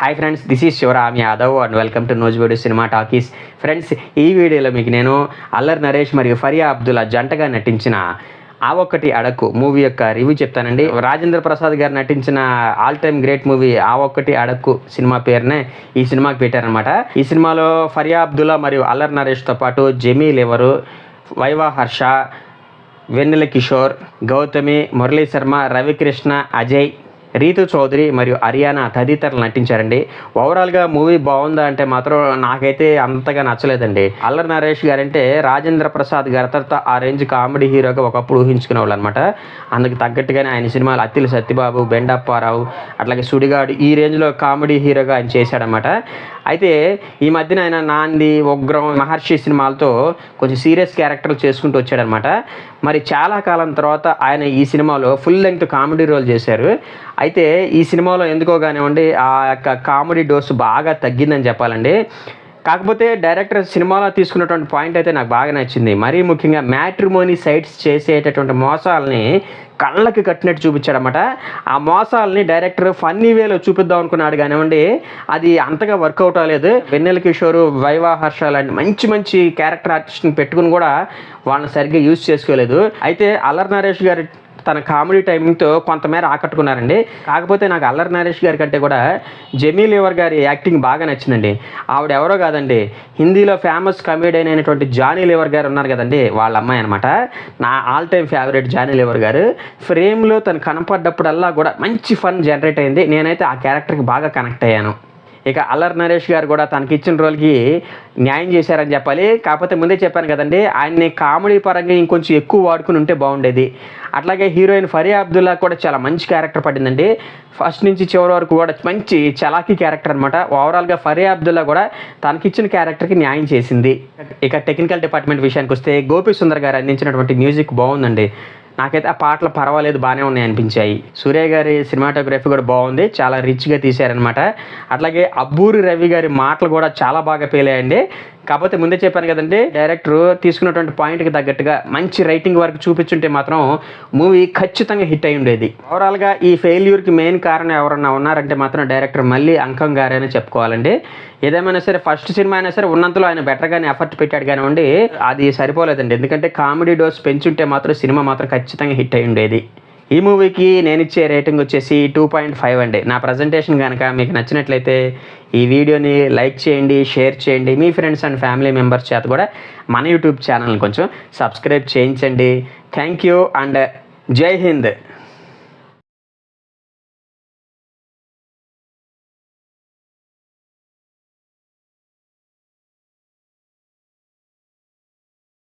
Hi friends, this is Shivaram Yadav and welcome to nose video cinema talkies. Friends, ఈ వీడియోలో మీకు నేను అల్లరి నరేష్ మరియు ఫరియా అబ్దుల్లా జంటగా నటించిన ఆ ఒక్కటి అడక్కు మూవీ యొక్క రివ్యూ చెప్తానండి. రాజేంద్ర ప్రసాద్ గారు నటించిన ఆల్ టైమ్ గ్రేట్ మూవీ ఆ ఒక్కటి అడక్కు సినిమా పేరునే ఈ సినిమాకి పెట్టారనమాట. ఈ సినిమాలో ఫరియా అబ్దుల్లా మరియు అల్లరి నరేష్తో పాటు జమీల్ ఎవరు, వైవా హర్ష, వెన్నెల కిషోర్, గౌతమి, మురళీ శర్మ, రవికృష్ణ, అజయ్, రీతు చౌదరి మరియు హరియానా తదితరులు నటించారండి. ఓవరాల్గా మూవీ బాగుందా అంటే మాత్రం నాకైతే అంతగా నచ్చలేదండి. అల్లరి నరేష్ గారంటే రాజేంద్ర ప్రసాద్ గారి తర్వాత ఆ రేంజ్ కామెడీ హీరోగా ఒకప్పుడు ఊహించుకునేవాళ్ళు అనమాట. అందుకు తగ్గట్టుగానే ఆయన సినిమాలు అత్తిలి సత్యబాబు, బెండప్పారావు, అట్లాగే సుడిగాడు ఈ రేంజ్లో కామెడీ హీరోగా ఆయన చేశాడనమాట. అయితే ఈ మధ్యన ఆయన నాంది, ఉగ్రం, మహర్షి సినిమాలతో కొంచెం సీరియస్ క్యారెక్టర్లు చేసుకుంటూ వచ్చాడనమాట. మరి చాలా కాలం తర్వాత ఆయన ఈ సినిమాలో ఫుల్ లెంగ్త్ కామెడీ రోల్ చేశారు. అయితే ఈ సినిమాలో ఎందుకో కానివ్వండి ఆ యొక్క కామెడీ డోసు బాగా తగ్గిందని చెప్పాలండి. కాకపోతే డైరెక్టర్ సినిమాలో తీసుకున్నటువంటి పాయింట్ అయితే నాకు బాగా నచ్చింది. మరీ ముఖ్యంగా మ్యాట్రిమోనీ సైట్స్ చేసేటటువంటి మోసాలని కళ్ళకి కట్టినట్టు చూపించాడనమాట. ఆ మోసాలని డైరెక్టర్ ఫన్నీ వేలో చూపిద్దాం అనుకున్నాడు కానివ్వండి, అది అంతగా వర్కౌట్ అవ్వలేదు. వెన్నెల కిషోర్, వైవా హర్ష లాంటి మంచి మంచి క్యారెక్టర్ ఆర్టిస్ట్ని పెట్టుకుని కూడా వాళ్ళని సరిగ్గా యూజ్ చేసుకోలేదు. అయితే అల్లరి నరేష్ గారి తన కామెడీ టైమింగ్తో కొంతమేర ఆకట్టుకున్నారండి. కాకపోతే నాకు అల్లరి నరేష్ గారి కంటే కూడా జమీల్ ఎవర్ గారి యాక్టింగ్ బాగా నచ్చిందండి. ఆవిడ ఎవరో కాదండి, హిందీలో ఫేమస్ కమెడియన్ అయినటువంటి జానీ లివర్ గారు ఉన్నారు కదండి, వాళ్ళ అమ్మాయి అనమాట. నా all time favourite Johnny Lever గారు. ఫ్రేమ్లో తను కనపడ్డప్పుడల్లా కూడా మంచి ఫన్ జనరేట్ అయింది. నేనైతే ఆ క్యారెక్టర్కి బాగా కనెక్ట్ అయ్యాను. ఇక అల్లరి నరేష్ గారు కూడా తనకి ఇచ్చిన రోల్కి న్యాయం చేశారని చెప్పాలి. కాకపోతే ముందే చెప్పాను కదండి, ఆయన్ని కామెడీ పరంగా ఇంకొంచెం ఎక్కువ వాడుకుని ఉంటే బాగుండేది. అట్లాగే హీరోయిన్ ఫరియా అబ్దుల్లా కూడా చాలా మంచి క్యారెక్టర్ పడిందండి. ఫస్ట్ నుంచి చివరి వరకు కూడా మంచి చలాకీ క్యారెక్టర్ అనమాట. ఓవరాల్గా ఫరియా అబ్దుల్లా కూడా తనకిచ్చిన క్యారెక్టర్కి న్యాయం చేసింది. ఇక టెక్నికల్ డిపార్ట్మెంట్ విషయానికి వస్తే గోపి సుందర్ గారు అందించినటువంటి మ్యూజిక్ బాగుందండి. నాకైతే ఆ పాటలు పర్వాలేదు, బాగానే ఉన్నాయి అనిపించాయి. సూర్య గారి సినిమాటోగ్రఫీ కూడా బాగుంది, చాలా రిచ్గా తీశారనమాట. అట్లాగే అబ్బూరి రవి గారి మాటలు కూడా చాలా బాగా పేలాయండి. కాకపోతే ముందే చెప్పాను కదండి, డైరెక్టర్ తీసుకున్నటువంటి పాయింట్కి తగ్గట్టుగా మంచి రైటింగ్ వర్క్ చూపించుంటే మాత్రం మూవీ ఖచ్చితంగా హిట్ అయి ఉండేది. ఓవరాల్గా ఈ ఫెయిల్యూర్కి మెయిన్ కారణం ఎవరన్నా ఉన్నారంటే మాత్రం డైరెక్టర్ మళ్ళీ అంకం గారనే చెప్పుకోవాలండి. ఏదేమైనా సరే ఫస్ట్ సినిమా అయినా సరే ఉన్నంతలో ఆయన బెటర్గానే ఎఫర్ట్ పెట్టాడు కానివ్వండి, అది సరిపోలేదండి. ఎందుకంటే కామెడీ డోస్ పెంచుంటే మాత్రం సినిమా మాత్రం ఖచ్చితంగా హిట్ అయి ఉండేది. ఈ మూవీకి నేను ఇచ్చే రేటింగ్ వచ్చేసి 2.5 అండి. నా ప్రజెంటేషన్ కనుక మీకు నచ్చినట్లయితే ఈ వీడియోని లైక్ చేయండి, షేర్ చేయండి. మీ ఫ్రెండ్స్ అండ్ ఫ్యామిలీ మెంబర్స్ చేత కూడా మన యూట్యూబ్ ఛానల్ని కొంచెం సబ్స్క్రైబ్ చేయించండి. థ్యాంక్ యూ అండ్ జై హింద్.